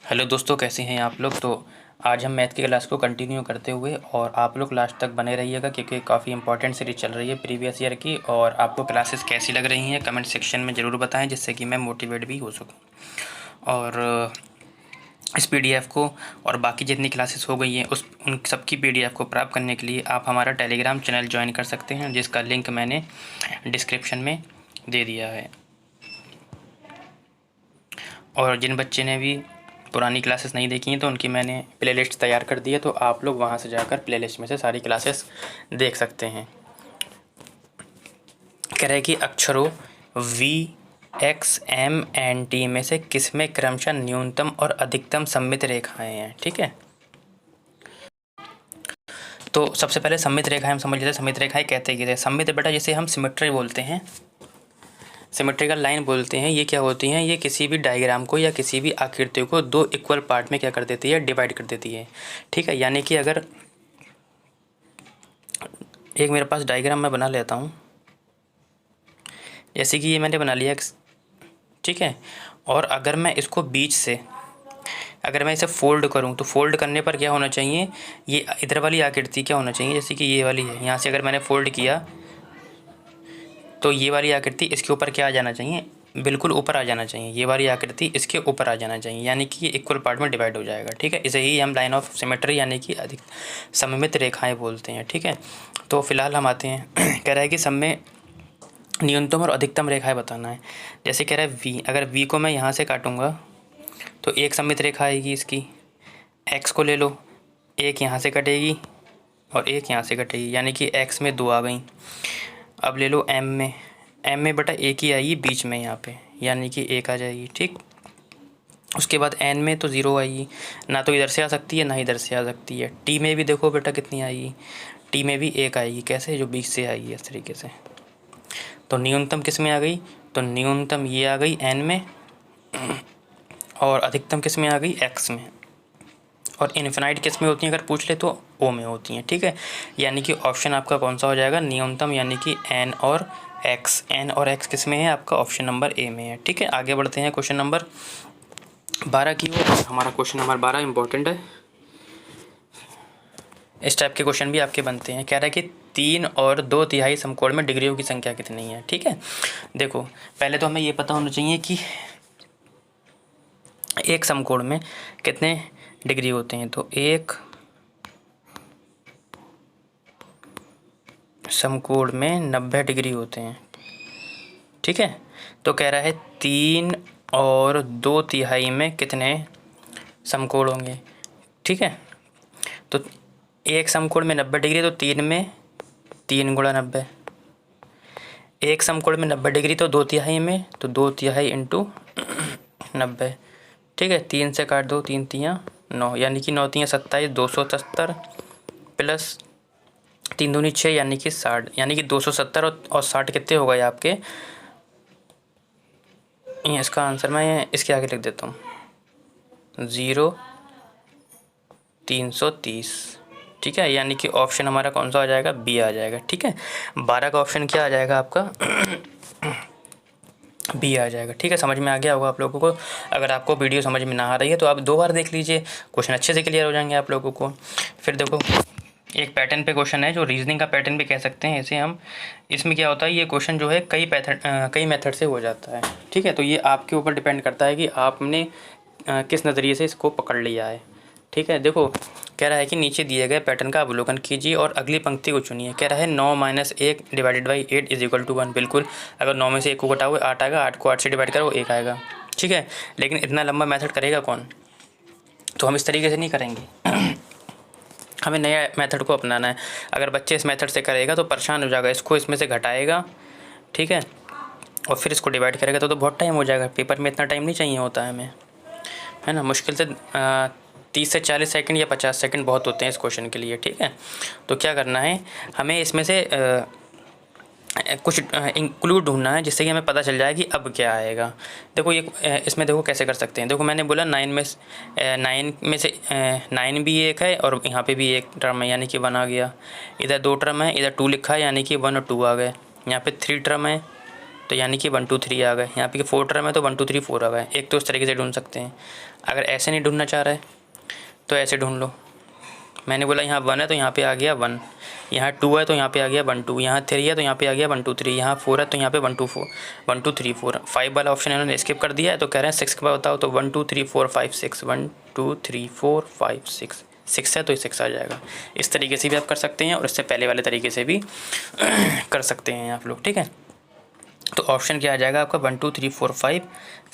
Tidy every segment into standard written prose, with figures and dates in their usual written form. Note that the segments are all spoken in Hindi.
हेलो दोस्तों, कैसे हैं आप लोग। तो आज हम मैथ की क्लास को कंटिन्यू करते हुए और आप लोग लास्ट तक बने रहिएगा क्योंकि काफ़ी इंपॉर्टेंट सीरीज चल रही है प्रीवियस ईयर की। और आपको क्लासेस कैसी लग रही हैं कमेंट सेक्शन में ज़रूर बताएं, जिससे कि मैं मोटिवेट भी हो सकूं। और इस पीडीएफ को और बाकी जितनी क्लासेस हो गई हैं उन सब की पीडीएफ को प्राप्त करने के लिए आप हमारा टेलीग्राम चैनल ज्वाइन कर सकते हैं, जिसका लिंक मैंने डिस्क्रिप्शन में दे दिया है। और जिन बच्चे ने भी पुरानी क्लासेस नहीं देखी हैं तो उनकी मैंने प्लेलिस्ट तैयार कर दी है, तो आप लोग वहाँ से जाकर प्लेलिस्ट में से सारी क्लासेस देख सकते हैं। कह रहे हैं कि अक्षरों V X M N T में से किसमें क्रमशः न्यूनतम और अधिकतम सममित रेखाएं हैं। ठीक है, तो सबसे पहले सममित रेखाएं हम समझ लेते हैं। सममित रेखाएं कहते हैं सममित बेटा, जिसे हम सिमेट्री बोलते हैं, सिमेट्रिकल लाइन बोलते हैं। ये क्या होती हैं, ये किसी भी डायग्राम को या किसी भी आकृति को दो इक्वल पार्ट में क्या कर देती है, डिवाइड कर देती है। ठीक है, यानी कि अगर एक मेरे पास डायग्राम मैं बना लेता हूँ, जैसे कि ये मैंने बना लिया। ठीक है, और अगर मैं इसको बीच से अगर मैं इसे फोल्ड करूँ तो फोल्ड करने पर क्या होना चाहिए, ये इधर वाली आकृति क्या होना चाहिए, जैसे कि ये वाली है। यहाँ से अगर मैंने फोल्ड किया तो ये वाली आकृति इसके ऊपर क्या आ जाना चाहिए, बिल्कुल ऊपर आ जाना चाहिए। ये वाली आकृति इसके ऊपर आ जाना चाहिए, यानी कि ये इक्वल पार्ट में डिवाइड हो जाएगा। ठीक है, इसे ही हम लाइन ऑफ सिमेट्री यानी कि अधिक सममित रेखाएं बोलते हैं। ठीक है, तो फिलहाल हम आते हैं कह रहा है कि सब में न्यूनतम और अधिकतम रेखाएं बताना है। जैसे कह रहा है वी, अगर वी को मैं यहाँ से काटूँगा तो एक सममित रेखा आएगी इसकी। एक्स को ले लो, एक यहाँ से कटेगी और एक यहाँ से कटेगी, यानी कि एक्स में दो आ गई। अब ले लो एम में बेटा एक ही आएगी बीच में यहाँ पे, यानी कि एक आ जाएगी। ठीक, उसके बाद एन में तो ज़ीरो आएगी, ना तो इधर से आ सकती है ना इधर से आ सकती है। टी में भी देखो बेटा कितनी आएगी, टी में भी एक आएगी। कैसे, जो बीच से आएगी इस तरीके से। तो न्यूनतम किस में आ गई, तो न्यूनतम ये आ गई एन में, और अधिकतम किस में आ गई, एक्स में। और इन्फिनाइट किस में होती हैं अगर पूछ ले तो ओ में होती हैं। ठीक है, यानी कि ऑप्शन आपका कौन सा हो जाएगा, न्यूनतम, यानी कि एन और एक्स। एन और एक्स किस में है, आपका ऑप्शन नंबर ए में है। ठीक है, आगे बढ़ते हैं क्वेश्चन नंबर 12 की ओर। हमारा क्वेश्चन नंबर 12 इंपॉर्टेंट है, इस टाइप के क्वेश्चन भी आपके बनते हैं। कह रहा है कि 3 और 2/3 समकोण में डिग्रियों की संख्या कितनी है। ठीक है, देखो पहले तो हमें ये पता होना चाहिए कि एक समकोण में कितने डिग्री होते हैं। तो एक समकोण में 90 डिग्री होते हैं। ठीक है, तो कह रहा है 3 और 2/3 में कितने समकोण होंगे। ठीक है, तो एक समकोण में 90 डिग्री, तो 3 में 3 गुणा 90। एक समकोण में 90 डिग्री तो 2/3 में, तो 2/3 इंटू 90। ठीक है, 3 से काट दो, 3 तियाँ 9, यानी कि 9 तियाँ 27, 270 प्लस 3 दूनी 6, यानी कि 60। यानी कि 270 और 60 कितने हो गए आपके, ये इसका आंसर मैं इसके आगे लिख देता हूँ 0,330। ठीक है, यानी कि ऑप्शन हमारा कौन सा आ जाएगा, बी आ जाएगा। ठीक है, 12 का ऑप्शन क्या आ जाएगा आपका बी आ जाएगा। ठीक है, समझ में आ गया होगा आप लोगों को। अगर आपको वीडियो समझ में ना आ रही है तो आप 2 बार देख लीजिए, क्वेश्चन अच्छे से क्लियर हो जाएंगे आप लोगों को। फिर देखो एक पैटर्न पे क्वेश्चन है, जो रीजनिंग का पैटर्न भी कह सकते हैं इसे हम। इसमें क्या होता है, ये क्वेश्चन जो है कई मेथड से हो जाता है। ठीक है, तो ये आपके ऊपर डिपेंड करता है कि आपने किस नज़रिए से इसको पकड़ लिया है। ठीक है, देखो कह रहा है कि नीचे दिए गए पैटर्न का अवलोकन कीजिए और अगली पंक्ति को चुनिए। कह रहा है 9 - 1 divided by 8 is equal to 1। बिल्कुल, अगर 9 में से 1 को घटाओ 8 आएगा, 8 को 8 से डिवाइड करो 1 आएगा। ठीक है, लेकिन इतना लंबा मेथड करेगा कौन, तो हम इस तरीके से नहीं करेंगे हमें नया मेथड को अपनाना है। अगर बच्चे इस मेथड से करेगा तो परेशान हो जाएगा, इसको इसमें से घटाएगा। ठीक है, और फिर इसको डिवाइड करेगा तो बहुत टाइम हो जाएगा। पेपर में इतना टाइम नहीं चाहिए होता है हमें, है ना। मुश्किल से 30 से 40 सेकंड या 50 सेकंड बहुत होते हैं इस क्वेश्चन के लिए। ठीक है, तो क्या करना है, हमें इसमें से कुछ इंक्लूड ढूंढना है, जिससे कि हमें पता चल जाए कि अब क्या आएगा। देखो ये इसमें देखो कैसे कर सकते हैं। देखो मैंने बोला 9 में से 9 भी एक है और यहाँ पे भी एक टर्म है, यानी कि 1 आ गया। इधर 2 टर्म है, इधर 2 लिखा है, यानी कि 1 और 2 आ गए। यहाँ पे 3 टर्म है तो यानी कि 1 2 3 आ गए। यहाँ पे 4 टर्म है तो 1 2 3 4 आ गए। एक तो इस तरीके से ढूंढ सकते हैं। अगर ऐसे नहीं ढूंढना चाह रहा है तो ऐसे ढूंढ लो। मैंने बोला यहाँ 1 है तो यहाँ पे आ गया 1, यहाँ 2 है तो यहाँ पे आ गया 1 2, यहाँ 3 है तो यहाँ पे आ गया 1 2 3, यहाँ 4 है तो यहाँ पे 1 2 4 1 2 3 4, 5 वाला ऑप्शन इन्होंने स्किप कर दिया है तो कह रहे हैं 6 का बताओ, तो 1 2 3 4 5 6, 1 2 3 4 5 6, 6 है तो 6 आ जाएगा। इस तरीके से भी आप कर सकते हैं और इससे पहले वाले तरीके से भी कर सकते हैं आप लोग, ठीक है। तो ऑप्शन क्या आ जाएगा आपका 1 2 3 4 5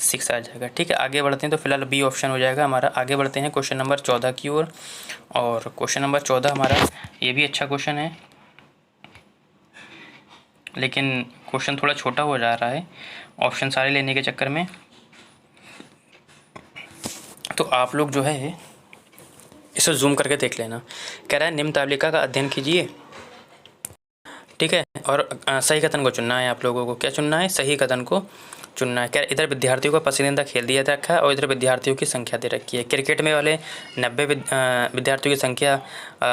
6 आ जाएगा, ठीक है। आगे बढ़ते हैं तो फिलहाल बी ऑप्शन हो जाएगा हमारा। आगे बढ़ते हैं क्वेश्चन नंबर 14 की ओर, और क्वेश्चन नंबर 14 हमारा ये भी अच्छा क्वेश्चन है, लेकिन क्वेश्चन थोड़ा छोटा हो जा रहा है ऑप्शन सारे लेने के चक्कर में। तो आप लोग जो है इसे जूम करके देख लेना। कह रहा है निम्न तालिका का अध्ययन कीजिए, ठीक है, और सही कथन को चुनना है। आप लोगों को क्या चुनना है? सही कथन को चुनना है। क्या इधर विद्यार्थियों का पसंदीदा खेल दिया रखा है और इधर विद्यार्थियों की संख्या दे रखी है। क्रिकेट में वाले 90 विद्यार्थियों की संख्या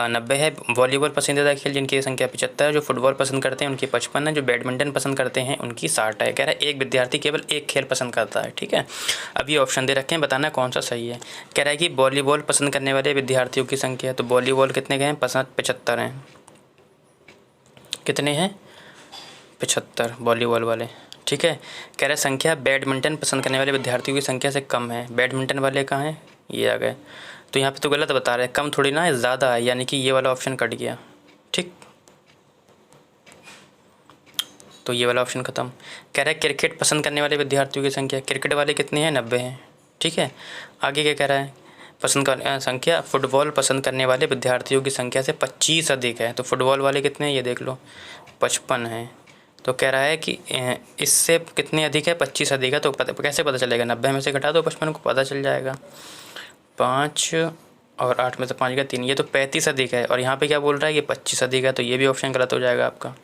90 है। वॉलीबॉल पसंदीदा खेल जिनकी संख्या 75 है। जो फुटबॉल पसंद करते हैं उनकी 55 है। जो बैडमिंटन पसंद करते हैं उनकी 60 है। कह रहा है एक विद्यार्थी केवल एक खेल पसंद करता है, ठीक है। अब ये ऑप्शन दे रखे हैं, बताना कौन सा सही है। कह रहा है कि वॉलीबॉल पसंद करने वाले विद्यार्थियों की संख्या, तो वॉलीबॉल कितने गए हैं? 75 हैं। कितने हैं? 75 वॉलीबॉल वाले, ठीक है। कह रहा है संख्या बैडमिंटन पसंद करने वाले विद्यार्थियों की संख्या से कम है। बैडमिंटन वाले कहाँ हैं? ये आ गए। तो यहाँ पे तो गलत बता रहे हैं, कम थोड़ी ना है, ज़्यादा है, यानी कि ये वाला ऑप्शन कट गया, ठीक। तो ये वाला ऑप्शन ख़त्म। कह रहा है क्रिकेट पसंद करने वाले विद्यार्थियों की संख्या, क्रिकेट वाले कितने हैं? 90 हैं, ठीक है। आगे क्या कह रहा है? पसंद कर संख्या फुटबॉल पसंद करने वाले विद्यार्थियों की संख्या से 25 अधिक है। तो फुटबॉल वाले कितने हैं? ये देख लो, 55 हैं। तो कह रहा है कि इससे कितने अधिक है? 25 अधिक है। तो कैसे पता चलेगा? 90 में से घटा दो 55 को, पता चल जाएगा। 5 और 8 में से 5 का 3, ये तो 35 अधिक है। और यहाँ पे क्या बोल रहा है? ये 25 अधिक है। तो ये भी ऑप्शन गलत हो जाएगा आपका,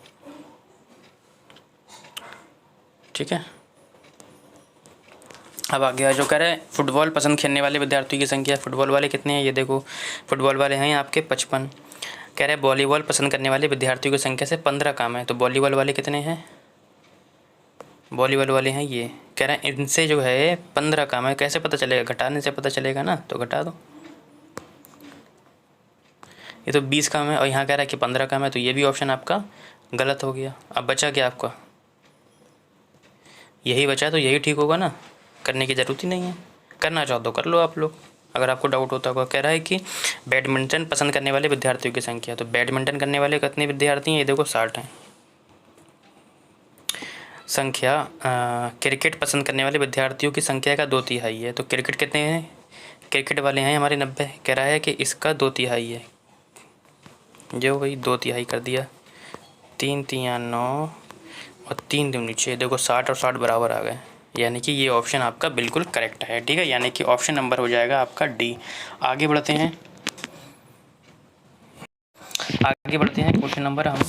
ठीक है। अब आगे जो कह रहे हैं फुटबॉल पसंद खेलने वाले विद्यार्थियों की संख्या, फुटबॉल वाले कितने हैं? ये देखो, फुटबॉल वाले हैं आपके 55। कह रहे हैं वॉलीबॉल पसंद करने वाले विद्यार्थियों की संख्या से 15 कम है। तो वॉलीबॉल वाले कितने हैं? वॉलीबॉल वाले हैं ये। कह रहे हैं इनसे जो है 15 कम है। कैसे पता चलेगा? घटाने से पता चलेगा ना, तो घटा दो। ये तो 20 कम है और यहाँ कह रहा है कि 15 कम है। तो ये भी ऑप्शन आपका गलत हो गया। अब बचा क्या आपका? यही बचा, तो यही ठीक होगा ना, करने की ज़रूरत ही नहीं है। करना चाहो तो कर लो आप लोग, अगर आपको डाउट होता होगा। कह रहा है कि बैडमिंटन पसंद करने वाले विद्यार्थियों की संख्या, तो बैडमिंटन करने वाले कितने विद्यार्थी हैं? ये देखो 60 हैं। संख्या क्रिकेट पसंद करने वाले विद्यार्थियों की संख्या का 2/3 है। तो क्रिकेट कितने हैं? क्रिकेट वाले हैं हमारे 90। कह रहा है कि इसका 2/3 है, जो वही 2/3 कर दिया। 3 3 9 और 3 2 नीचे, देखो 60 और 60 बराबर आ गए। यानी कि ये ऑप्शन आपका बिल्कुल करेक्ट है, ठीक है। यानी कि ऑप्शन नंबर हो जाएगा आपका डी। आगे बढ़ते हैं, क्वेश्चन नंबर हम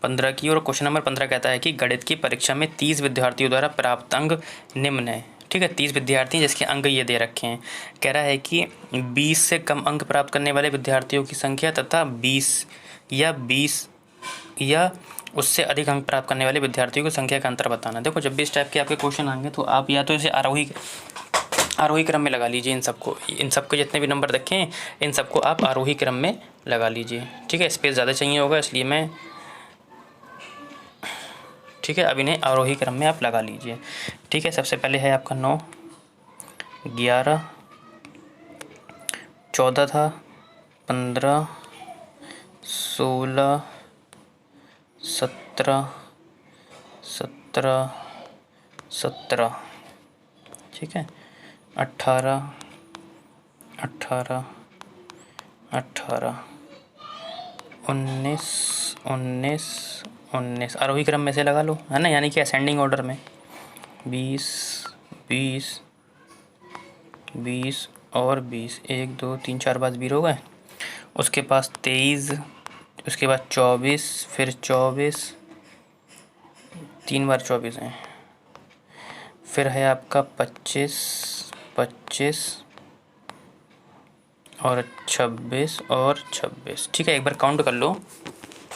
15 की। और क्वेश्चन नंबर 15 कहता है कि गणित की परीक्षा में 30 विद्यार्थियों द्वारा प्राप्त अंक निम्न है, ठीक है। 30 विद्यार्थी जिसके अंक ये दे रखे हैं। कह रहा है कि 20 से कम अंक प्राप्त करने वाले विद्यार्थियों की संख्या तथा 20 या उससे अधिक अंक प्राप्त करने वाले विद्यार्थियों की संख्या का अंतर बताना। देखो जब भी इस टाइप के आपके क्वेश्चन आएंगे तो आप या तो इसे आरोही क्रम में लगा लीजिए। इन सबको जितने भी नंबर रखें इन सबको आप आरोही क्रम में लगा लीजिए, ठीक है। स्पेस ज़्यादा चाहिए होगा इसलिए मैं, ठीक है, अब इन्हें आरोही क्रम में आप लगा लीजिए, ठीक है। सबसे पहले है आपका 9, 11, 14 था, 15, 16, 17, 17, ठीक है, 18, 19 आरोही क्रम में से लगा लो, है ना, यानी कि असेंडिंग ऑर्डर में। 20 और 20, 1 2 3 4 5 20 हो गए। उसके पास 23, उसके बाद 24, फिर 24, 3 बार 24 हैं। फिर है आपका 25 और 26 और 26, ठीक है। एक बार काउंट कर लो,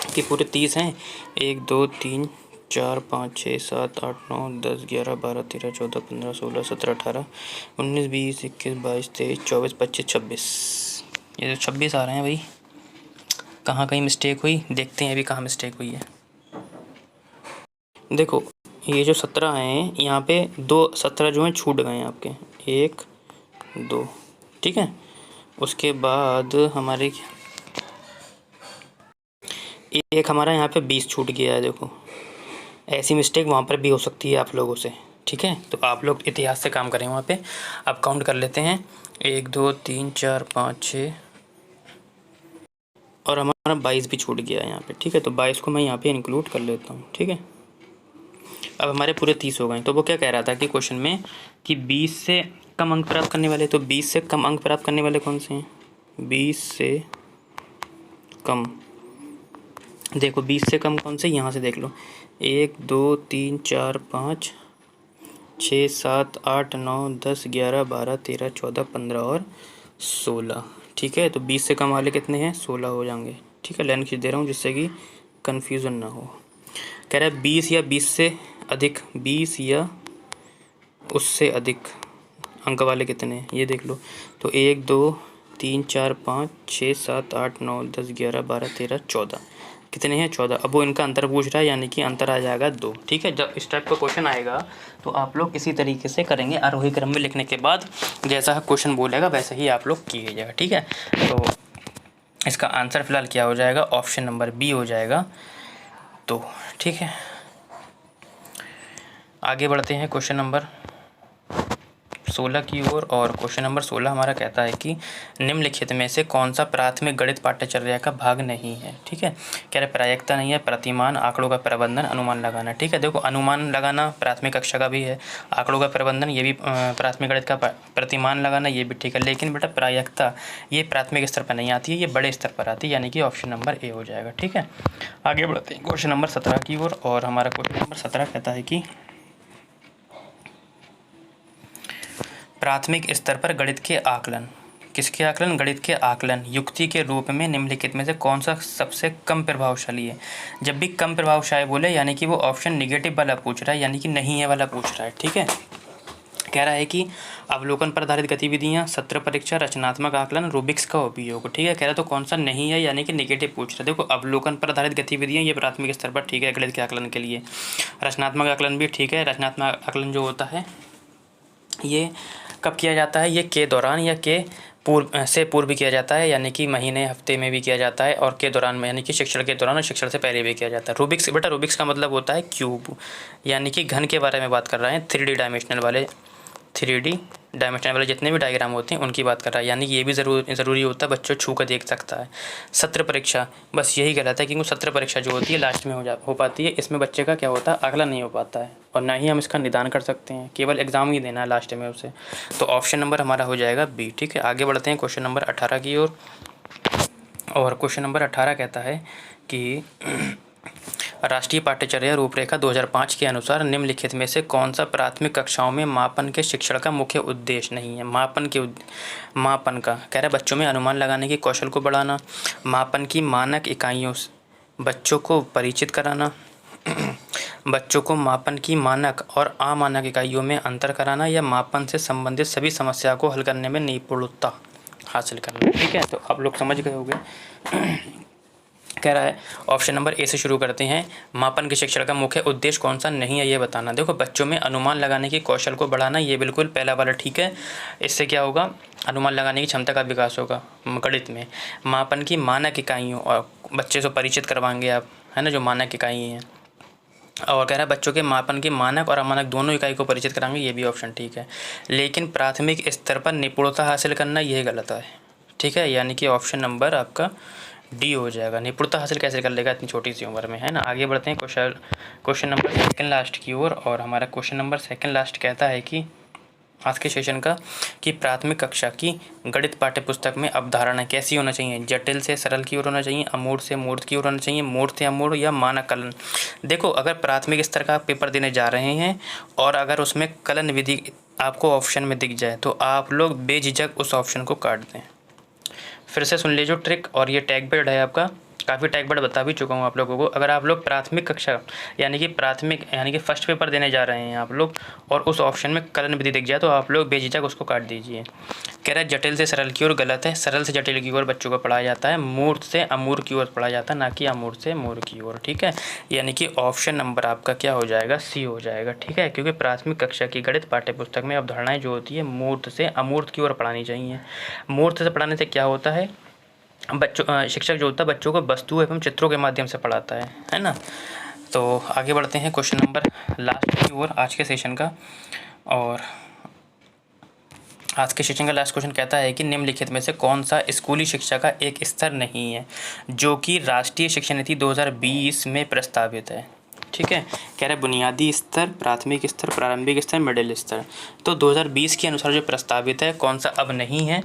कि पूरे 30 हैं। 1 2 3 4 5 6 7 8 9 10 11 12 13 14 15 16 17 18 19 20 21 22 23 24 25 26। ये जो 26 आ रहे हैं भाई, कहाँ कहीं मिस्टेक हुई, देखते हैं अभी कहाँ मिस्टेक हुई है। देखो ये जो 17 हैं यहाँ पे 17 जो हैं छूट गए हैं आपके, 1 2, ठीक है। उसके बाद हमारे एक हमारा यहाँ पे 20 छूट गया है। देखो ऐसी मिस्टेक वहाँ पर भी हो सकती है आप लोगों से, ठीक है। तो आप लोग इतिहास से काम करें वहाँ पे। अब काउंट कर लेते हैं, 1 2 3 4 5 6 और हमारा 22 भी छूट गया है यहाँ पे, ठीक है। तो 22 को मैं यहाँ पे इंक्लूड कर लेता हूँ, ठीक है। अब हमारे पूरे 30 हो गए। तो वो क्या कह रहा था कि क्वेश्चन में कि 20 से कम अंक प्राप्त करने वाले, तो 20 से कम अंक प्राप्त करने वाले कौन से हैं? 20 से कम, देखो 20 से कम कौन से, यहाँ से देख लो, 1 2 3 4 5 6 7 8 9 10 11 12 13 14 15 और 16, ठीक है। तो 20 से कम वाले कितने हैं? 16 हो जाएंगे, ठीक है। लाइन खींच दे रहा हूँ जिससे कि कन्फ्यूज़न ना हो। कह रहा है 20 या 20 से अधिक, 20 या उससे अधिक अंक वाले कितने हैं, ये देख लो। तो 1 2 3 4 5 6 7 8 9 10 11 12 13 14, कितने हैं? 14। अब वो इनका अंतर पूछ रहा है, यानी कि अंतर आ जाएगा 2, ठीक है। जब इस टाइप का क्वेश्चन आएगा तो आप लोग इसी तरीके से करेंगे, आरोही क्रम में लिखने के बाद जैसा क्वेश्चन बोलेगा वैसे ही आप लोग कीजिएगा, ठीक है। तो इसका आंसर फिलहाल क्या हो जाएगा? ऑप्शन नंबर बी हो जाएगा। तो ठीक है, आगे बढ़ते हैं क्वेश्चन नंबर 16 की ओर। और क्वेश्चन नंबर 16 हमारा कहता है कि निम्नलिखित में से कौन सा प्राथमिक गणित पाठ्यचर्या का भाग नहीं है, ठीक है। कह रहे प्रायिकता नहीं है, प्रतिमान, आंकड़ों का प्रबंधन, अनुमान लगाना, ठीक है। देखो अनुमान लगाना प्राथमिक कक्षा का भी है, आंकड़ों का प्रबंधन ये भी प्राथमिक गणित का, प्रतिमान लगाना ये भी ठीक है, लेकिन बेटा प्रायिकता ये प्राथमिक स्तर पर नहीं आती है, ये बड़े स्तर पर आती है, यानी कि ऑप्शन नंबर ए हो जाएगा, ठीक है। आगे बढ़ते हैं क्वेश्चन नंबर 17 की ओर। और हमारा क्वेश्चन नंबर 17 कहता है कि प्राथमिक स्तर पर गणित के आकलन, किसके आकलन? गणित के आकलन युक्ति के रूप में निम्नलिखित में से कौन सा सबसे कम प्रभावशाली है। जब भी कम प्रभावशाली बोले यानी कि वो ऑप्शन निगेटिव वाला पूछ रहा है, यानी कि नहीं है वाला पूछ रहा है, ठीक है। कह रहा है कि अवलोकन पर आधारित गतिविधियाँ, सत्र परीक्षा, रचनात्मक आकलन, रूबिक्स का उपयोग, ठीक है। कह रहा है तो कौन सा नहीं है, यानी कि निगेटिव पूछ रहा है। देखो अवलोकन पर आधारित गतिविधियाँ ये प्राथमिक स्तर पर ठीक है गणित के आकलन के लिए, रचनात्मक आकलन भी ठीक है। रचनात्मक आकलन जो होता है ये कब किया जाता है? ये के दौरान या के पूर्व किया जाता है, यानी कि महीने हफ्ते में भी किया जाता है, और के दौरान में यानी कि शिक्षण के दौरान और शिक्षण से पहले भी किया जाता है। रूबिक्स, बेटा रूबिक्स का मतलब होता है क्यूब, यानी कि घन के बारे में बात कर रहे हैं, 3D डायमेंशनल वाले जितने भी डायग्राम होते हैं उनकी बात कर रहा है, यानी कि ये भी ज़रूरी होता है, बच्चों छू कर देख सकता है। सत्र परीक्षा बस यही कहलाता है, क्योंकि सत्र परीक्षा जो होती है लास्ट में हो पाती है, इसमें बच्चे का क्या होता है आकलन नहीं हो पाता है, और ना ही हम इसका निदान कर सकते हैं, केवल एग्जाम ही देना है लास्ट में उसे। तो ऑप्शन नंबर हमारा हो जाएगा बी, ठीक है। आगे बढ़ते हैं क्वेश्चन नंबर 18 की ओर। और क्वेश्चन नंबर 18 कहता है कि राष्ट्रीय पाठ्यचर्या रूपरेखा 2005 के अनुसार निम्नलिखित में से कौन सा प्राथमिक कक्षाओं में मापन के शिक्षण का मुख्य उद्देश्य नहीं है। मापन का कह रहा है बच्चों में अनुमान लगाने के कौशल को बढ़ाना, मापन की मानक इकाइयों से बच्चों को परिचित कराना, बच्चों को मापन की मानक और अमानक इकाइयों में अंतर कराना, या मापन से संबंधित सभी समस्या को हल करने में निपुणता हासिल करना, ठीक है। तो आप लोग समझ गए होंगे। कह रहा है ऑप्शन नंबर ए से शुरू करते हैं, मापन के शिक्षण का मुख्य उद्देश्य कौन सा नहीं है ये बताना। देखो बच्चों में अनुमान लगाने के कौशल को बढ़ाना, ये बिल्कुल पहला वाला ठीक है। इससे क्या होगा? अनुमान लगाने की क्षमता का विकास होगा गणित में। मापन की मानक इकाइयों और बच्चे से परिचित करवाएंगे आप, है ना, जो मानक इकाई हैं। और कह रहा है बच्चों के मापन के मानक और अमानक दोनों इकाई को परिचित कराएंगे, ये भी ऑप्शन ठीक है। लेकिन प्राथमिक स्तर पर निपुणता हासिल करना यह गलत है, ठीक है, यानी कि ऑप्शन नंबर आपका डी हो जाएगा। निपुणता हासिल कैसे कर लेगा इतनी छोटी सी उम्र में, है ना। आगे बढ़ते हैं क्वेश्चन नंबर सेकंड लास्ट की ओर। और हमारा क्वेश्चन नंबर सेकंड लास्ट कहता है कि आज के सेशन का कि प्राथमिक कक्षा की गणित पाठ्य पुस्तक में अवधारणा कैसी होना चाहिए? जटिल से सरल की ओर होना चाहिए, अमूर्त से मूर्त की ओर होना चाहिए, मूर्त से अमूर्त, या मानक कलन। देखो अगर प्राथमिक स्तर का पेपर देने जा रहे हैं और अगर उसमें कलन विधि आपको ऑप्शन में दिख जाए तो आप लोग बेझिझक उस ऑप्शन को काट दें। फिर से सुन लीजिए ट्रिक, और ये टैग पेड है आपका, काफ़ी टाइप वर्ड बता भी चुका हूँ आप लोगों को। अगर आप लोग प्राथमिक कक्षा यानी कि फर्स्ट पेपर देने जा रहे हैं आप लोग और उस ऑप्शन में कलन विधि दिख जाए तो आप लोग बेझिझक उसको काट दीजिए। कह रहा है जटिल से सरल की ओर गलत है, सरल से जटिल की ओर बच्चों को पढ़ाया जाता है, मूर्ख से अमूर्ख की ओर पढ़ाया जाता है, ना कि अमूर्ख से मूर्ख की ओर। ठीक है, यानी कि ऑप्शन नंबर आपका क्या हो जाएगा, सी हो जाएगा। ठीक है, क्योंकि प्राथमिक कक्षा की गणित पाठ्य पुस्तक में अवधारणाएं जो होती है मूर्ख से अमूर्त की ओर पढ़ानी चाहिए। मूर्ख से पढ़ाने से क्या होता है, बच्चों शिक्षक जो होता है बच्चों को वस्तु एवं चित्रों के माध्यम से पढ़ाता है ना। तो आगे बढ़ते हैं क्वेश्चन नंबर लास्ट की ओर आज के सेशन का। और आज के सेशन का लास्ट क्वेश्चन कहता है कि निम्नलिखित में से कौन सा स्कूली शिक्षा का एक स्तर नहीं है जो कि राष्ट्रीय शिक्षा नीति 2020 में प्रस्तावित है। ठीक है, कह रहे बुनियादी स्तर, प्राथमिक स्तर, प्रारंभिक स्तर, मिडिल स्तर। तो 2020 के अनुसार जो प्रस्तावित है कौन सा अब नहीं है।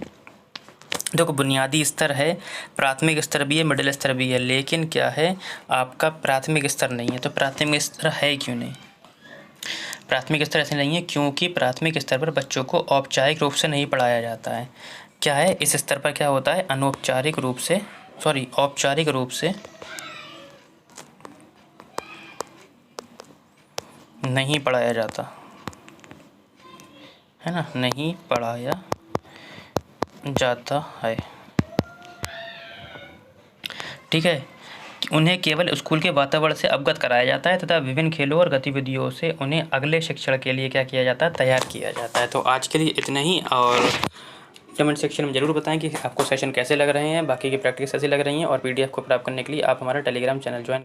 देखो बुनियादी स्तर है, प्राथमिक स्तर भी है, मिडिल स्तर भी है, लेकिन क्या है आपका प्राथमिक स्तर नहीं है। तो प्राथमिक स्तर है क्यों नहीं, प्राथमिक स्तर ऐसे नहीं है क्योंकि प्राथमिक स्तर पर बच्चों को औपचारिक रूप से नहीं पढ़ाया जाता है। क्या है, इस स्तर पर क्या होता है, औपचारिक रूप से नहीं पढ़ाया जाता है ना, नहीं पढ़ाया जाता है। ठीक है, उन्हें केवल स्कूल के वातावरण से अवगत कराया जाता है तथा विभिन्न खेलों और गतिविधियों से उन्हें अगले शिक्षण के लिए क्या किया जाता है, तैयार किया जाता है। तो आज के लिए इतना ही, और कमेंट सेक्शन में ज़रूर बताएं कि आपको सेशन कैसे लग रहे हैं, बाकी की प्रैक्टिस कैसी लग रही हैं, और पीडीएफ को प्राप्त करने के लिए आप हमारा टेलीग्राम चैनल ज्वाइन